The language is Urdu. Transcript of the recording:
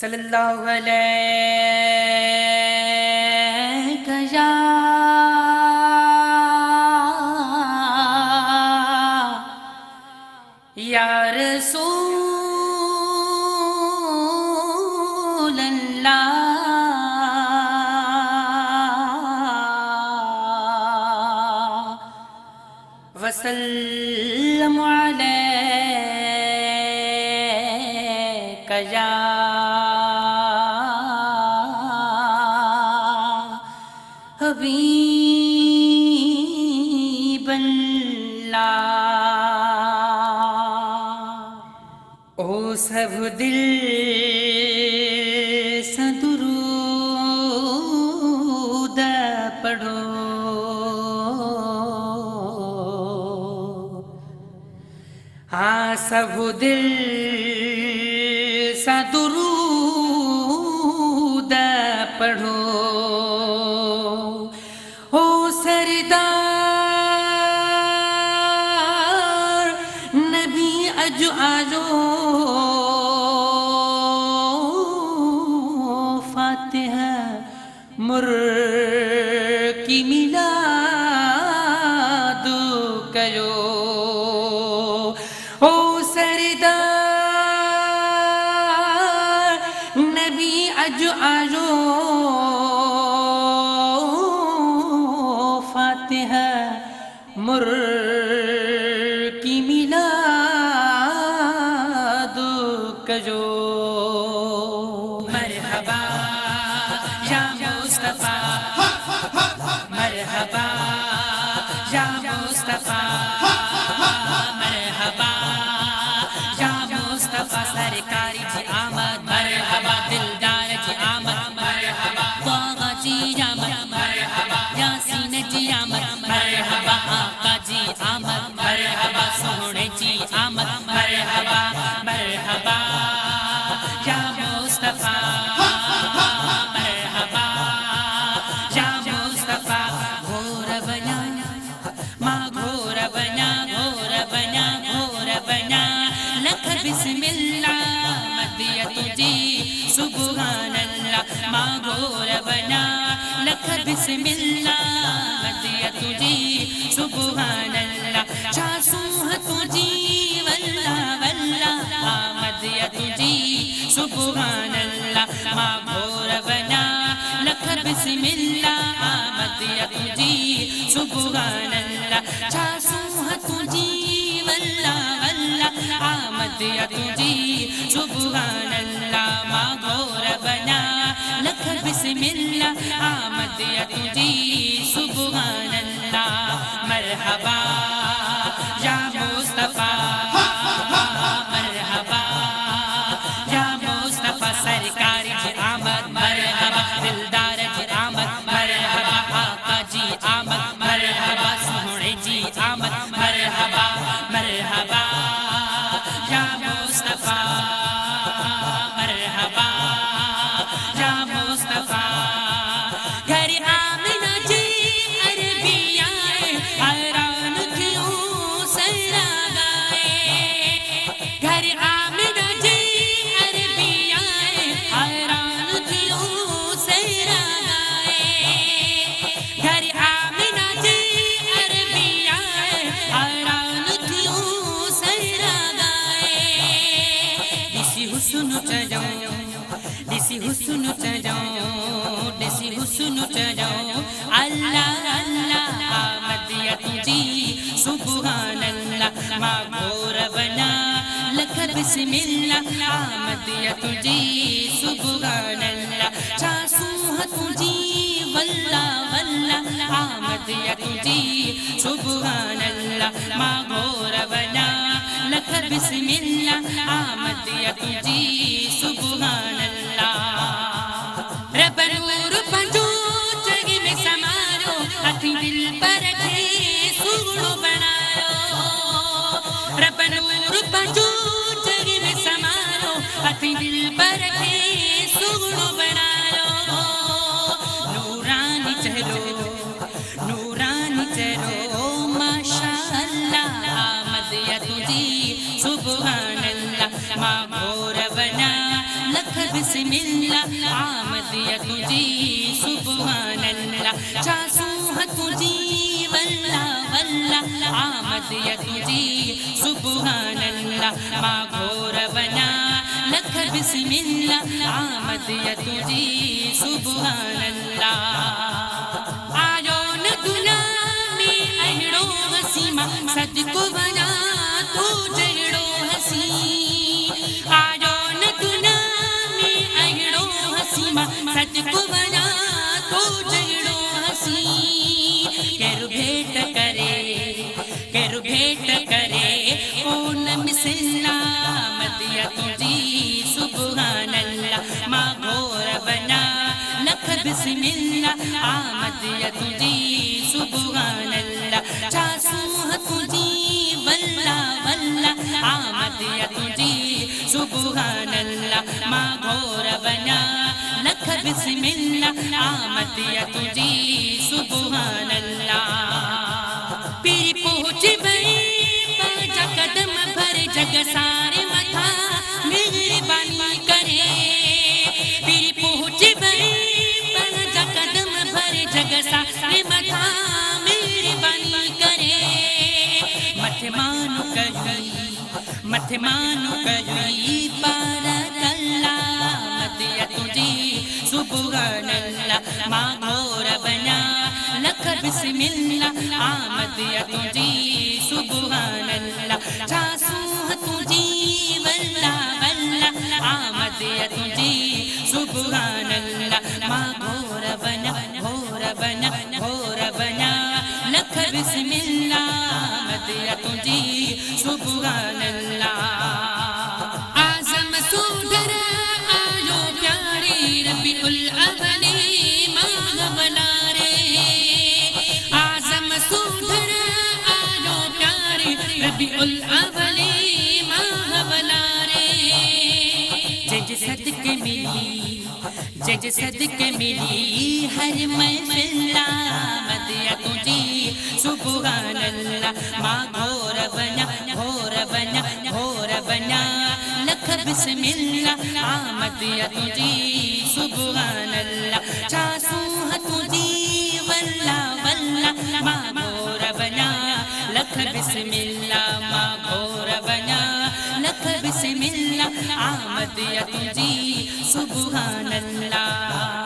صلی اللہ علیہ یا رسول اللہ وسلم علیک یا حبیب اللہ۔ او سب دل سے درود پڑھو، ہاں سب دل سے درود پڑھو۔ او سردار نبی اج آجو، فاتحہ مر کی میلاد کرو۔ او سردار نبی اج آجو، فاتحہ مر کی میلاد کرو۔ مرحبا یا مصطفیٰ، مرحبا یا مصطفیٰ، مرحبا یا مصطفیٰ، سرکاری جی آمد مرحبا، دلدار جی آمد مرحبا، باغا جی آمد مرحبا، یاسین جی آمد مرحبا، آقا جی آمد مرحبا، سونے جی آمد مرحبا، مرحبا یا مصطفیٰ، مرحبا یا مصطفیٰ۔ گھور بنا ماں، گھور بنا، گھور بنا، گھور بنا، لکھ بسم اللہ مدیہ تجھی سبحان اللہ۔ ماں گھور بنا، لکھ بسم اللہ مدیہ تجھی سبحان اللہ۔ چاسوہ تجھی واللہ واللہ مدیہ تجھی سبحان اللہ۔ ماں گھور بنا، لکھ بسم اللہ مدیہ تجھی سبحان اللہ۔ چاسوہ تجھی واللہ واللہ مدیہ تجھی سبحان اللہ۔ ماں گھور بنا، لکھ بسم اللہ مدیہ تجھی سبحان اللہ۔ مرحبا یا مصطفیٰ، مرحبا یا مصطفیٰ، سرکاری جی آمد مرحبا، دلدار جی آمد مرحبا، آقا جی آمد مرحبا، سونے جی آمد مرحبا، مرحبا یا مصطفیٰ، مرحبا یا مصطفیٰ۔ گھر آمنہ جی عربی آئے، حیران کیوں سرا گائے۔ گھر آمنہ جی عربی آئے، حیران کیوں سرا گائے۔ گھر آمنہ جی عربی آئے، حیران کیوں سرا گائے۔ ڈسی حسن چجو، ڈسی حسن چجو، ڈسی حسن چجو، اللہ اللہ مدیہ تجھی سبحان اللہ۔ ماں گھور بنا، لکھ بسم اللہ مدیہ تجھی سبحان اللہ۔ چاسوہ تجھی واللہ واللہ مدیہ تجھی سبحان اللہ۔ ماں گھور بنا، لکھ بسم اللہ مدیہ تجھی سبحان اللہ۔ رب نور پنجو چرگی میں سمارو، ہتھی دل پر رکھے سوڑو بناو۔ رب نور پنجو چرگی میں سمارو، ہتھی دل پر رکھے سوڑو بناو۔ نورانی چہرو، نورانی چہرو، ماشاءاللہ مدیہ تجھی سبحان اللہ۔ ماں گھور بنا، لکھ بسم اللہ آمد یا تجھی سبحان اللہ چاسو ہے تجھی واللہ واللہ آمد یا تجھی سبحان اللہ ماں گھور بنا لکھ بسم اللہ آمد یا تجھی سبحان اللہ آجو ندنا میں اہڑو حسیمہ صد کو بنا تو جڑو حسی آجو ندنا میں اہڑو حسیمہ صد کو بنا تو جڑو حسی کہر بھیٹ کرے اونم سلامت یا تجھی سبحان اللہ ماں گھور بنا لکھ بسم اللہ آمد یا تجھی سبحان اللہ چاسو ہے تجھی واللہ واللہ آمد یا تجھی سبحان اللہ ماں گھور بنا لکھ بسم اللہ آمد یا تجھی سبحان اللہ پیری پہنچ بئی پاجا قدم بھر جگ سارے متھا مہربانی کرے پیری پہنچ بئی پاجا قدم بھر جگ سارے متھا مہربانی کرے متھ مانو کہی بارک اللہ آمد یا تجھی سبحان اللہ ماں گھور بنا لکھ بسم اللہ آمد یا تجھی سبحان اللہ چاسو ہے تجھی واللہ واللہ آمد یا تجھی سبحان اللہ ماں گھور بنا لکھ بسم اللہ آمد یا تجھی سبحان اللہ اعظم سوڈر آلو پیاری ربیع الاولی ماں بنا رے اعظم سوڈر آلو پیاری ربیع الاولی ماں بنا رے جج صدقے ملی ہر محفل آمد یا تجھی سبحان اللہ ماں گھور بنا لکھ بسم اللہ آمد یا تجھی سبحان اللہ چاسو ہے تجھی واللہ واللہ ماں گھور بنا لکھ بسم اللہ ماں گھور بنا لکھ بسم اللہ آمد یا تجھی سبحان اللہ